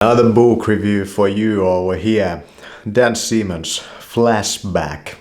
Another book review for you over here. Dan Simmons, Flashback.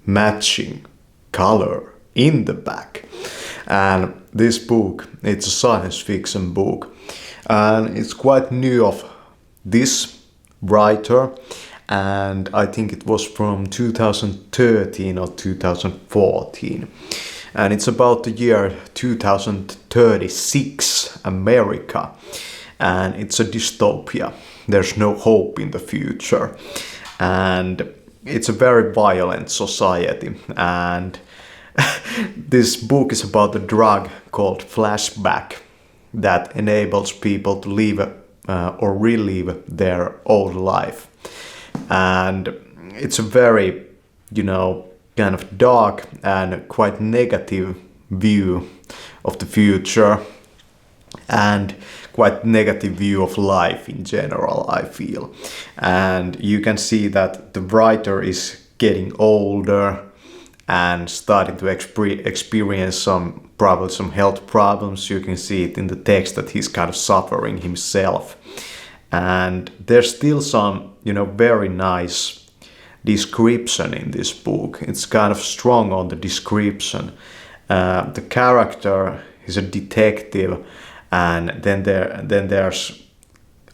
Matching color in the back. And this book, it's a science fiction book. And it's quite new of this writer. And I think it was from 2013 or 2014. And it's about the year 2036, America. And it's a dystopia. There's no hope in the future. And it's a very violent society. And this book is about a drug called Flashback that enables people to live or relive their old life. And it's a very, kind of dark and quite negative view of the future. And quite negative view of life in general, I feel. And you can see that the writer is getting older and starting to experience some problems, some health problems. You can see it in the text that he's kind of suffering himself. And there's still some, very nice description in this book. It's kind of strong on the description. The character is a detective. And then there's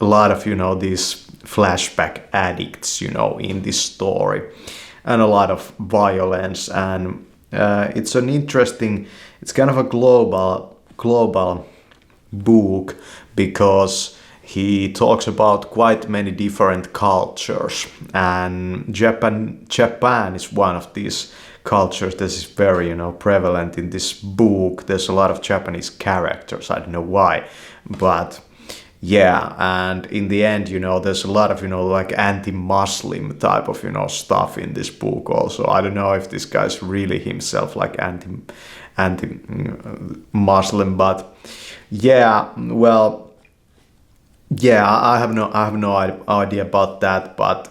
a lot of, these flashback addicts, in this story. And a lot of violence. And it's an interesting, it's kind of a global book because he talks about quite many different cultures. And Japan is one of these cultures that is very, prevalent in this book. There's a lot of Japanese characters. I don't know why, but yeah. And in the end, there's a lot of, like anti-Muslim type of, stuff in this book also. I don't know if this guy's really himself like anti-Muslim, but yeah, well, yeah, I have no idea about that. But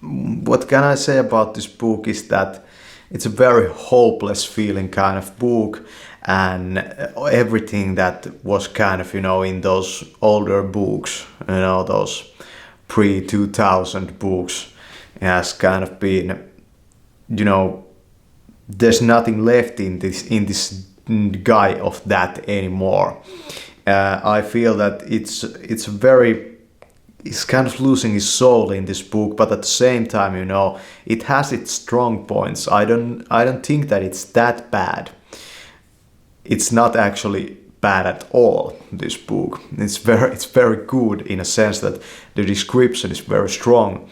what can I say about this book is that it's a very hopeless feeling kind of book, and everything that was kind of, in those older books, those pre-2000 books has kind of been, there's nothing left in this guy of that anymore. I feel that it's kind of losing his soul in this book, but at the same time, it has its strong points. I don't think that it's that bad. It's not actually bad at all, this book. It's very good in a sense that the description is very strong.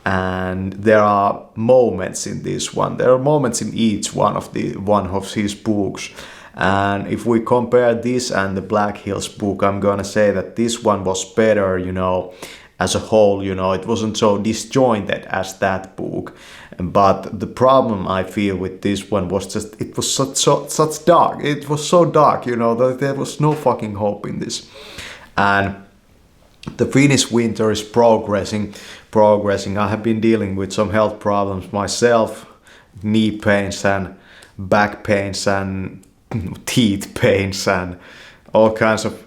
And there are moments in this one. There are moments in each one of his books. And if we compare this and the Black Hills book, I'm gonna say that this one was better, as a whole. It wasn't so disjointed as that book. But the problem I feel with this one was just it was such dark. It was so dark, that there was no fucking hope in this. And the Finnish winter is progressing. I have been dealing with some health problems myself, knee pains and back pains and teeth pains and all kinds of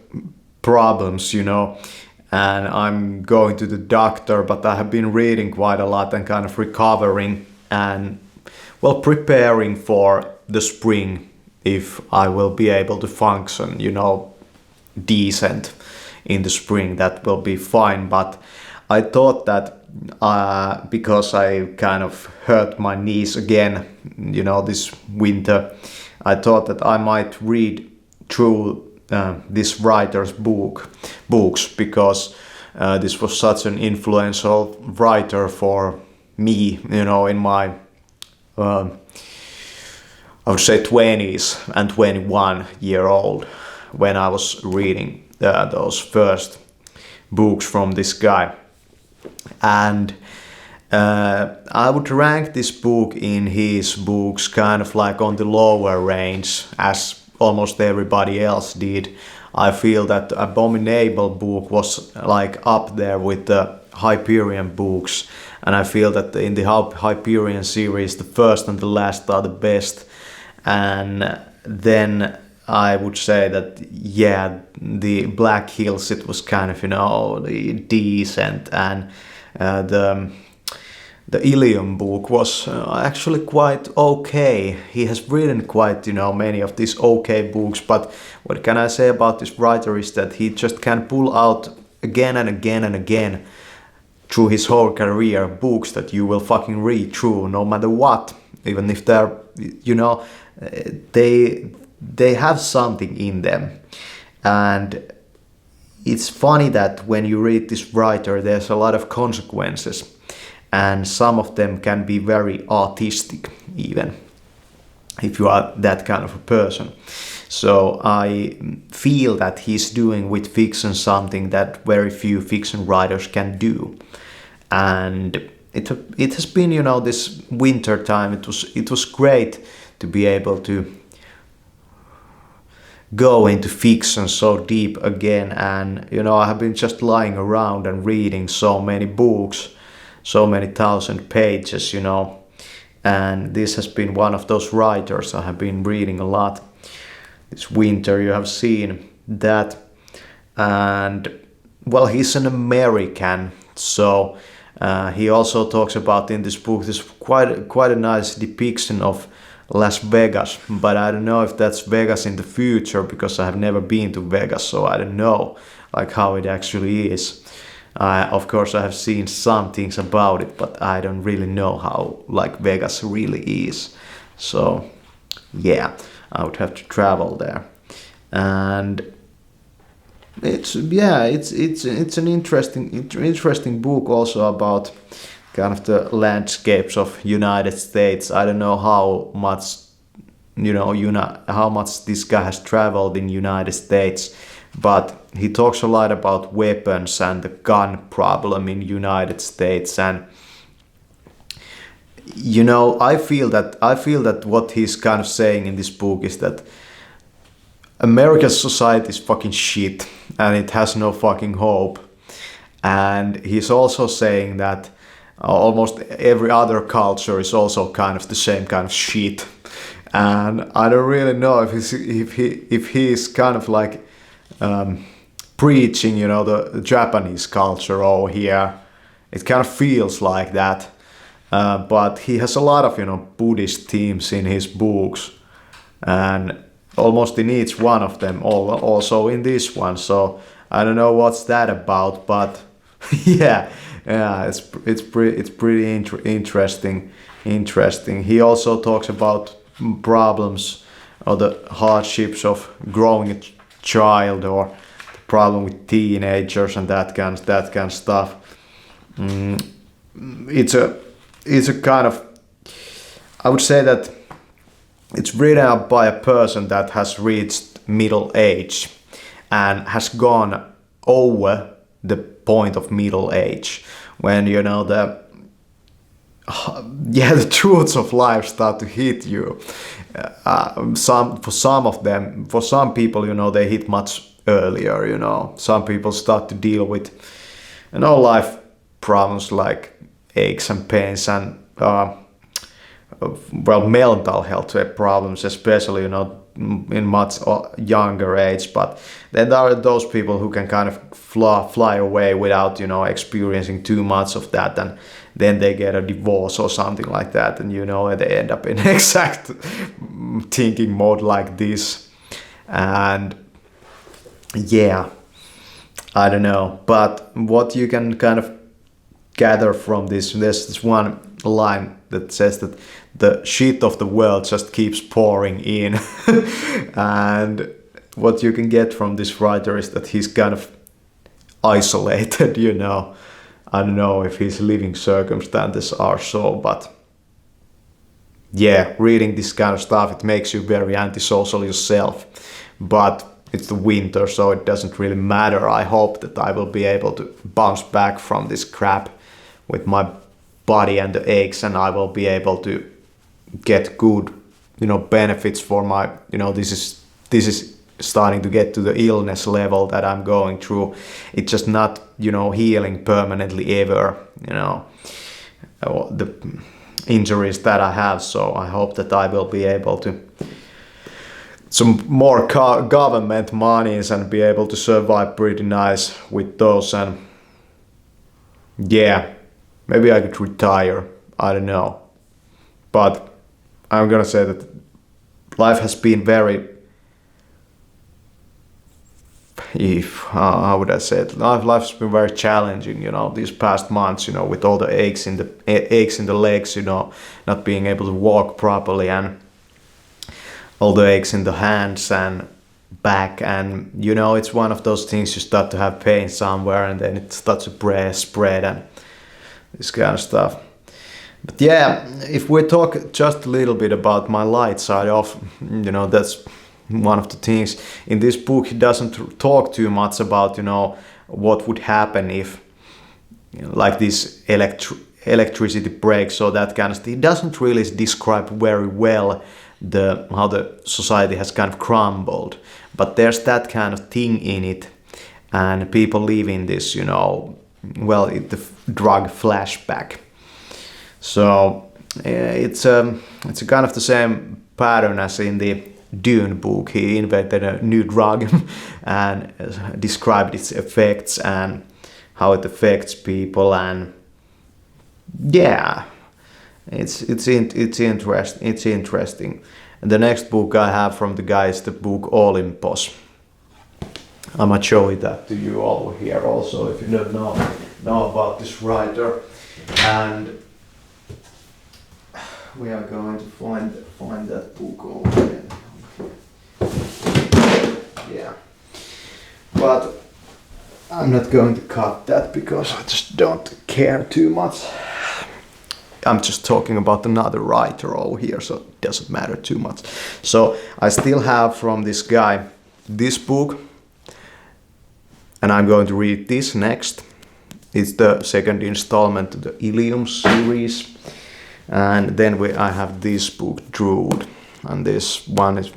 problems, and I'm going to the doctor, but I have been reading quite a lot and kind of recovering and, preparing for the spring if I will be able to function, decent in the spring. That will be fine. But I thought that because I kind of hurt my knees again, this winter, I thought that I might read through this writer's books because this was such an influential writer for me, in my I would say 20s and 21-year-old when I was reading those first books from this guy. And I would rank this book in his books kind of like on the lower range, as almost everybody else did. I feel that the Abominable book was like up there with the Hyperion books, and I feel that in the Hyperion series, the first and the last are the best. And then I would say that, yeah, the Black Hills, it was kind of, decent, and the Ilium book was actually quite okay. He has written quite, many of these okay books, but what can I say about this writer is that he just can pull out again and again and again through his whole career books that you will fucking read through no matter what, even if they're, they have something in them. And it's funny that when you read this writer, there's a lot of consequences, and some of them can be very artistic even, if you are that kind of a person. So I feel that he's doing with fiction something that very few fiction writers can do. And it has been, this winter time, it was great to be able to go into fiction so deep again. And I have been just lying around and reading so many books, so many 1,000 pages, and this has been one of those writers I have been reading a lot this winter. You have seen that. And well, he's an American, so he also talks about in this book this quite a nice depiction of Las Vegas, but I don't know if that's Vegas in the future, because I have never been to Vegas, so I don't know like how it actually is. Of course, I have seen some things about it, but I don't really know how like Vegas really is. So yeah, I would have to travel there. And it's an interesting book also about kind of the landscapes of United States. I don't know how much how much this guy has traveled in United States, but he talks a lot about weapons and the gun problem in United States. And I feel that what he's kind of saying in this book is that American society is fucking shit and it has no fucking hope. And he's also saying that almost every other culture is also kind of the same kind of shit. And I don't really know if he's kind of like preaching, the Japanese culture over here. It kind of feels like that. But he has a lot of, Buddhist themes in his books, and almost in each one of them, also in this one. So I don't know what's that about, but yeah, it's pretty interesting. He also talks about problems or the hardships of growing a child, or the problem with teenagers and that kind of stuff. It's a kind of, I would say that it's written up by a person that has reached middle age and has gone over the point of middle age, when the truths of life start to hit you. For some people, they hit much earlier. Some people start to deal with life problems like aches and pains and mental health problems, especially in much younger age. But then there are those people who can kind of fly away without experiencing too much of that, and then they get a divorce or something like that, and they end up in exact thinking mode like this. And yeah, I don't know, but what you can kind of gather from this, there's this one line that says that the shit of the world just keeps pouring in. And what you can get from this writer is that he's kind of isolated. I don't know if his living circumstances are so, but yeah, reading this kind of stuff, it makes you very antisocial yourself. But it's the winter, so it doesn't really matter. I hope that I will be able to bounce back from this crap with my body and the aches, and I will be able to get good, benefits for my, this is starting to get to the illness level that I'm going through. It's just not, healing permanently ever, the injuries that I have. So I hope that I will be able to some more government monies and be able to survive pretty nice with those. And yeah, maybe I could retire, I don't know, but I'm gonna say that life has been very, how would I say it? Life's been very challenging, these past months, with all the aches in the legs, not being able to walk properly, and all the aches in the hands and back, and it's one of those things, you start to have pain somewhere and then it starts to spread and this kind of stuff. But yeah, if we talk just a little bit about my light side of, that's one of the things in this book. He doesn't talk too much about, what would happen if, like this electricity breaks or that kind of stuff. He doesn't really describe very well how the society has kind of crumbled. But there's that kind of thing in it, and people live in this, the drug flashback. So it's a kind of the same pattern as in the Dune book. He invented a new drug and described its effects and how it affects people, and yeah, it's interesting. And the next book I have from the guy is the book Olympus. I might show that to you all here also if you don't know about this writer. And we are going to find that book over there. Yeah, but I'm not going to cut that because I just don't care too much. I'm just talking about another writer over here, so it doesn't matter too much. So I still have from this guy this book, and I'm going to read this next. It's the second installment of the Ilium series. And then I have this book, Druid, and this one is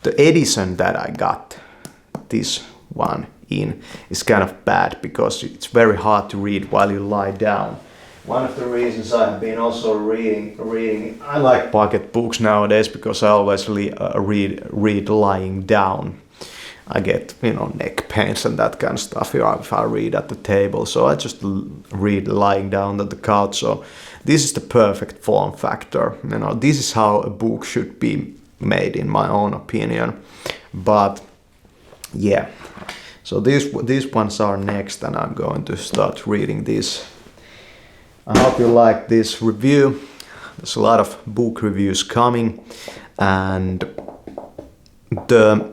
the edition that I got this one in is kind of bad because it's very hard to read while you lie down. One of the reasons I have been also reading, I like pocket books nowadays because I always read lying down. I get, neck pains and that kind of stuff if I read at the table. So I just read lying down on the couch. So this is the perfect form factor. This is how a book should be made in my own opinion. But yeah, so these ones are next, and I'm going to start reading this. I hope you like this review. There's a lot of book reviews coming, and the,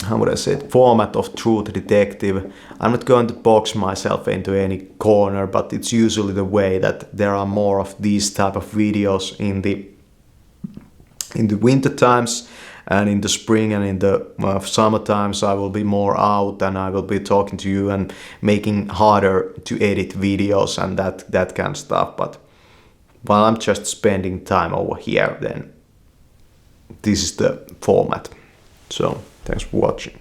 how would I say it, format of Truth Detective, I'm not going to box myself into any corner, but it's usually the way that there are more of these type of videos in the winter times, and in the spring and in the summer times I will be more out and I will be talking to you and making harder to edit videos and that kind of stuff. But while I'm just spending time over here, then this is the format. So thanks for watching.